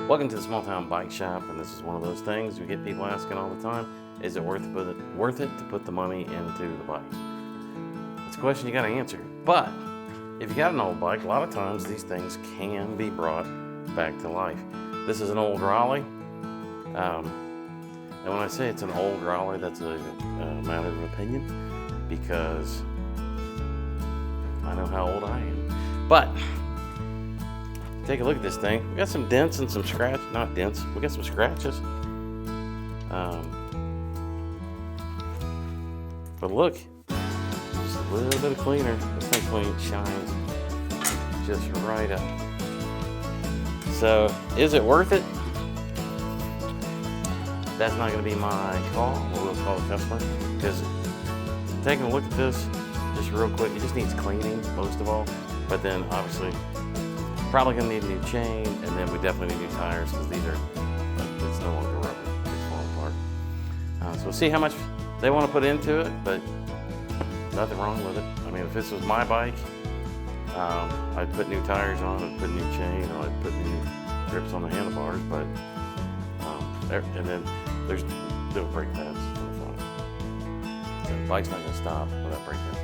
Welcome to the Small Town Bike Shop, and this is one of those things we get people asking all the time. Is it worth it to put the money into the bike? It's a question you got to answer. But if you got an old bike, a lot of times these things can be brought back to life. This is an old Raleigh. And when I say it's an old Raleigh, that's a matter of opinion, because I know how old I am. But take a look at this thing. We got some dents and some scratch. Not dents. We got some scratches. But look, just a little bit of cleaner. This thing shines just right up. So, is it worth it? That's not going to be my call. We'll call the customer, because taking a look at this just real quick, it just needs cleaning most of all. But then obviously probably going to need a new chain, and then we definitely need new tires, because these are, it's no longer rubber, it's falling apart. So we'll see how much they want to put into it, but nothing wrong with it. I mean, if this was my bike, I'd put new tires on, I'd put a new chain, or I'd put new grips on the handlebars, but and then there's little brake pads on the front. So the bike's not going to stop without brake pads.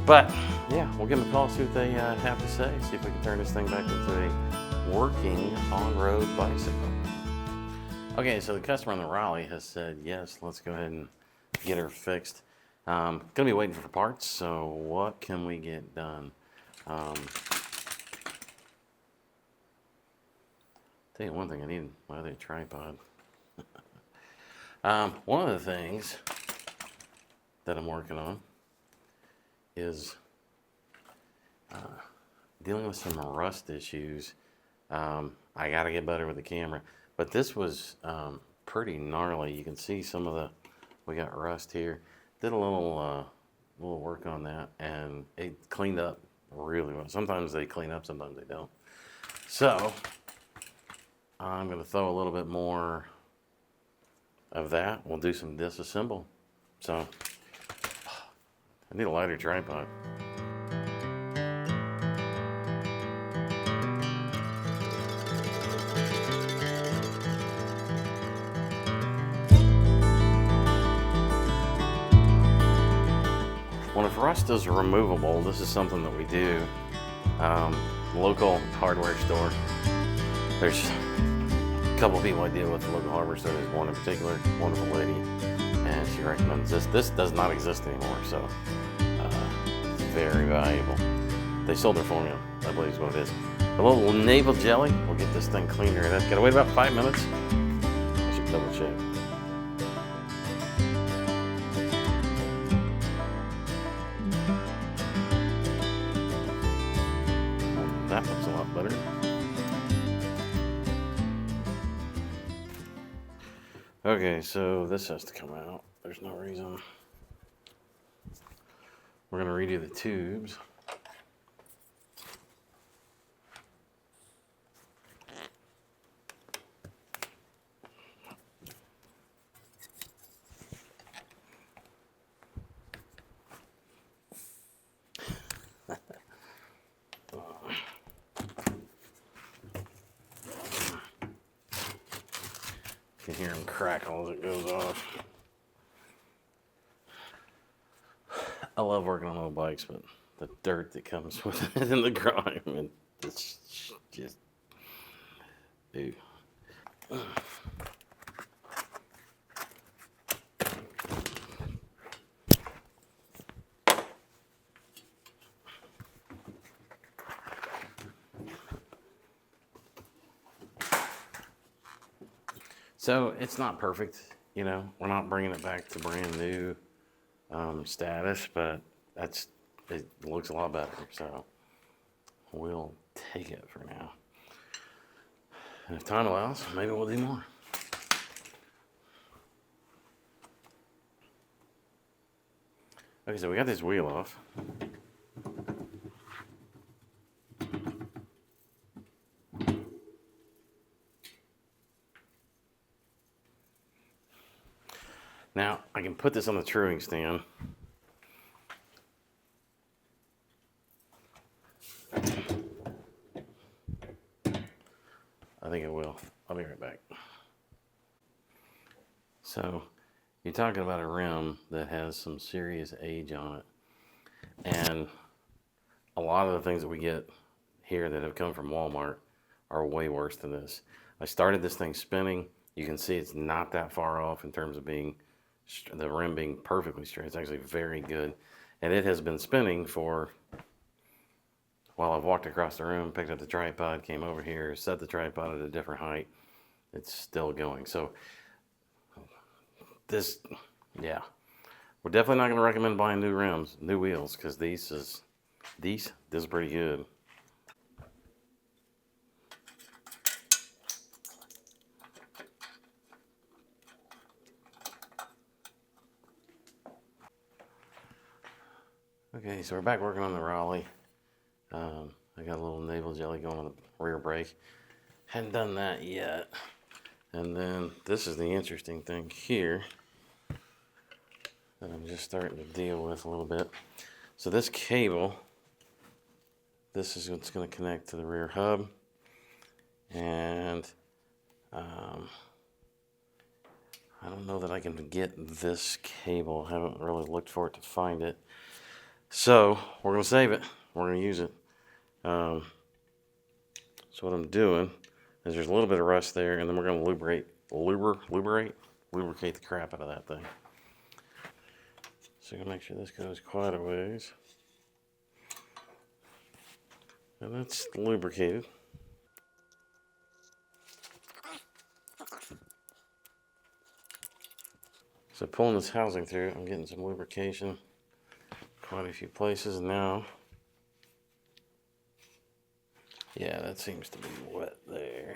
But yeah, we'll give them a call, see what they have to say, see if we can turn this thing back into a working on-road bicycle. Okay, so the customer in the Raleigh has said, yes, let's go ahead and get her fixed. Gonna be waiting for parts, so what can we get done? Tell you one thing, I need my other tripod. One of the things that I'm working on is dealing with some rust issues. I gotta get better with the camera, but this was pretty gnarly. You can see some of we got rust here. Did a little work on that, and it cleaned up really well. Sometimes they clean up, sometimes they don't. So I'm gonna throw a little bit more of that. We'll do some disassemble. So I need a lighter tripod. When if rust is removable, this is something that we do. Local hardware store. There's a couple of people I deal with at the local hardware store. There's one in particular, wonderful lady, and she recommends this. This does not exist anymore, so it's very valuable. They sold their formula, I believe is what it is. A little navel jelly will get this thing cleaner. That's gotta wait about 5 minutes. I should double check. That looks a lot better. Okay, so this has to come out. There's no reason. We're going to redo the tubes. You can hear them crackle as it goes off. I love working on old bikes, but the dirt that comes with it and the grime, and it's just, dude. So it's not perfect, you know. We're not bringing it back to brand new status, but it looks a lot better. So we'll take it for now. And if time allows, maybe we'll do more. Okay, so we got this wheel off. Now, I can put this on the truing stand. I think it will. I'll be right back. So, you're talking about a rim that has some serious age on it. And a lot of the things that we get here that have come from Walmart are way worse than this. I started this thing spinning. You can see it's not that far off in terms of being the rim being perfectly straight. It's actually very good. And it has been spinning for, while I've walked across the room, picked up the tripod, came over here, set the tripod at a different height. It's still going. So this, yeah, we're definitely not going to recommend buying new rims, new wheels, because this is pretty good. Okay, so we're back working on the Raleigh. I got a little navel jelly going on the rear brake. Hadn't done that yet. And then this is the interesting thing here that I'm just starting to deal with a little bit. So this cable, this is what's going to connect to the rear hub. And I don't know that I can get this cable. I haven't really looked for it to find it. So we're going to save it. We're going to use it. So what I'm doing is there's a little bit of rust there, and then we're going to lubricate the crap out of that thing. So I'm going to make sure this goes quite a ways. And that's lubricated. So pulling this housing through, I'm getting some lubrication quite a few places now. Yeah, that seems to be wet there.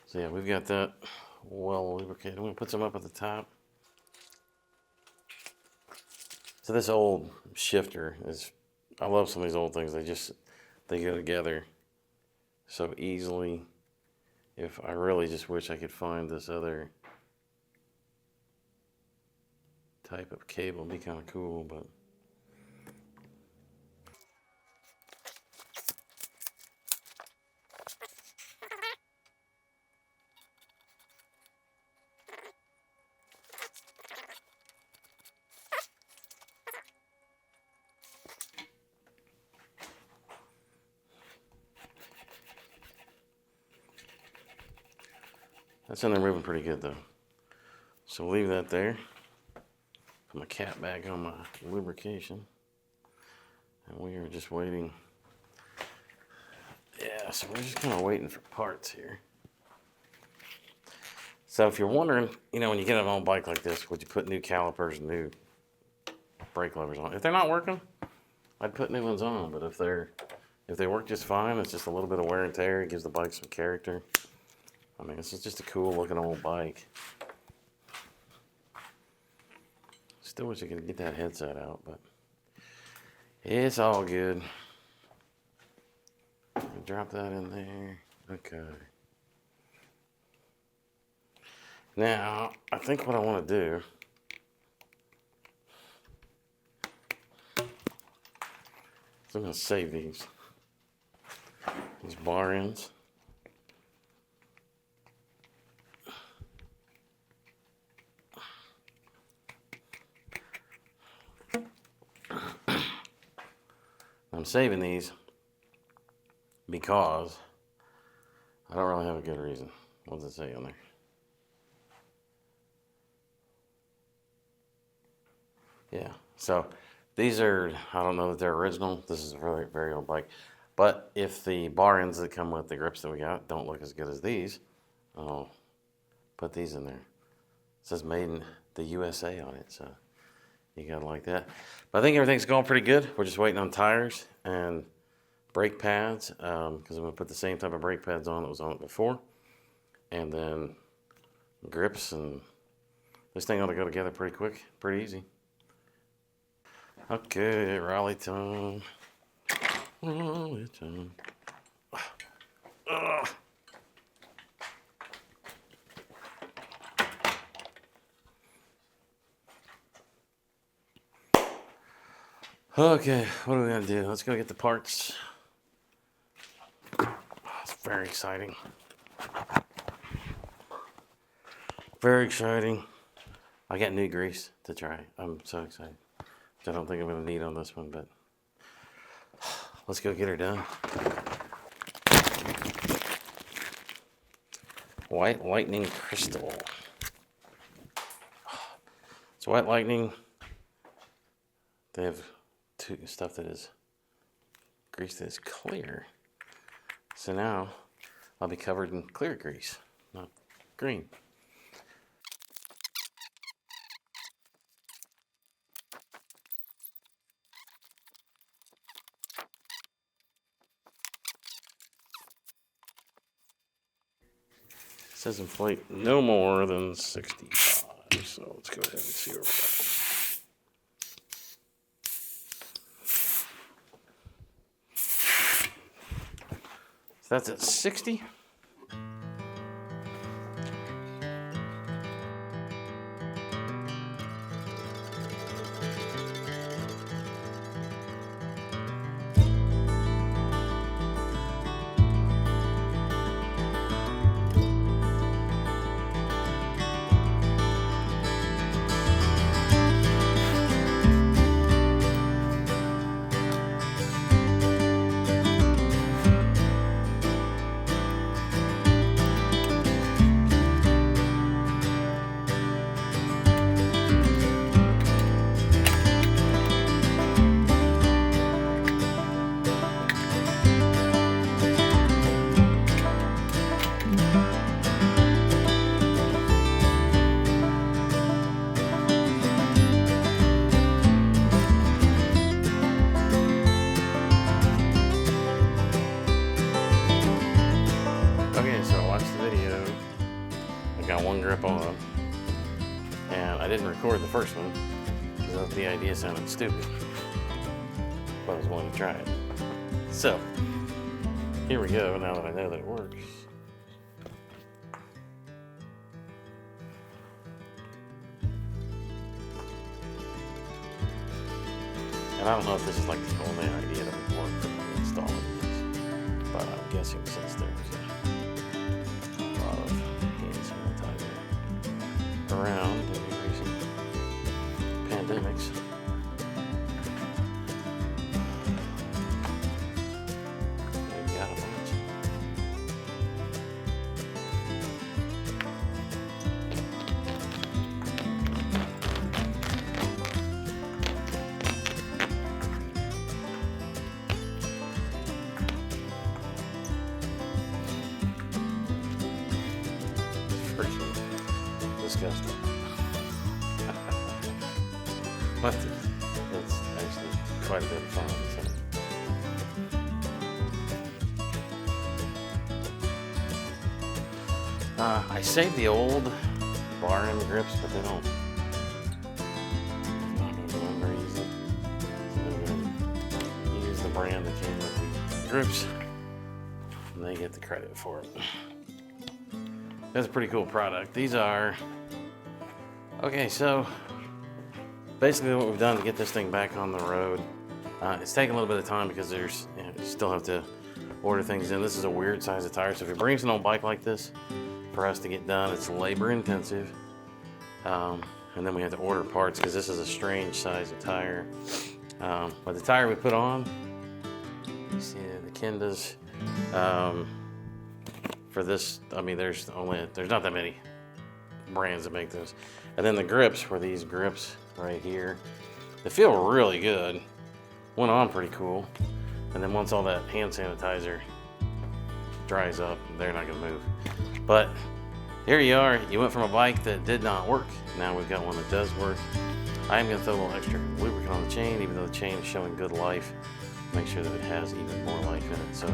So yeah, we've got that well lubricated. I'm gonna put some up at the top. So this old shifter is, I love some of these old things. They go together so easily. If I really just wish I could find this other type of cable, it'd be kind of cool, but. That's in there moving pretty good though. So we'll leave that there. Put my cap back on my lubrication. And we are just waiting. Yeah, so we're just kind of waiting for parts here. So if you're wondering, you know, when you get an old bike like this, would you put new calipers, new brake levers on? If they're not working, I'd put new ones on. But if they work just fine, it's just a little bit of wear and tear. It gives the bike some character. I mean, this is just a cool looking old bike. Still wish I could get that headset out, but it's all good. Drop that in there. Okay. Now, I think what I want to do is I'm going to save these bar ends. I'm saving these because I don't really have a good reason. What does it say on there? Yeah, so these are, I don't know that they're original. This is a very, very old bike. But if the bar ends that come with the grips that we got don't look as good as these, I'll put these in there. It says made in the USA on it, so you gotta like that. But I think everything's going pretty good. We're just waiting on tires and brake pads, because I'm gonna put the same type of brake pads on that was on it before. And then grips, and this thing ought to go together pretty quick, pretty easy. Okay, Raleigh time. Raleigh time. Okay, what are we gonna do? Let's go get the parts. Oh, it's very exciting. Very exciting. I got new grease to try. I'm so excited. I don't think I'm going to need on this one, but let's go get her done. White Lightning Crystal. It's White Lightning. They have stuff that is grease that is clear. So now I'll be covered in clear grease, not green. It says inflate no more than 65. So let's go ahead and see where we're at. So that's at 60. Got one grip on, and I didn't record the first one because the idea sounded stupid, but I was willing to try it. So here we go. Now that I know that it works, and I don't know if this is like the only idea that would work for installing these, but I'm guessing since there's a lot of around in recent pandemics. We've got a bunch. Freaking disgusting. But it's actually quite a bit of fun. So. I saved the old bar end grips, but they don't. I'm not going to use it. So I'm going to use the brand that came with the grips, and they get the credit for it. That's a pretty cool product. These are, okay, so basically what we've done to get this thing back on the road, it's taken a little bit of time because you still have to order things in. This is a weird size of tire, so if you bring an old bike like this, for us to get done, it's labor intensive. And then we have to order parts because this is a strange size of tire. But the tire we put on, you see the Kendas, for this, I mean, there's not that many brands that make those. And then the grips were these grips right here. They feel really good. Went on pretty cool. And then once all that hand sanitizer dries up, they're not gonna move. But here you are. You went from a bike that did not work. Now we've got one that does work. I am gonna throw a little extra lubricant on the chain, even though the chain is showing good life. Make sure that it has even more life in it. So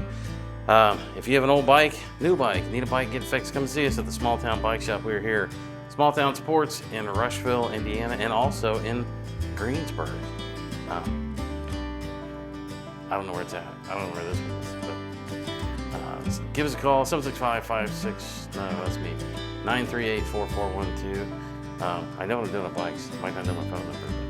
if you have an old bike, new bike, need a bike, get it fixed, come see us at the Small Town Bike Shop. We're here, Small Town Sports in Rushville, Indiana, and also in Greensburg. I don't know where it's at. I don't know where this one is, but give us a call, 765-56, no, that's me, 938-4412. I know what I'm doing on bikes. Might not know my phone number.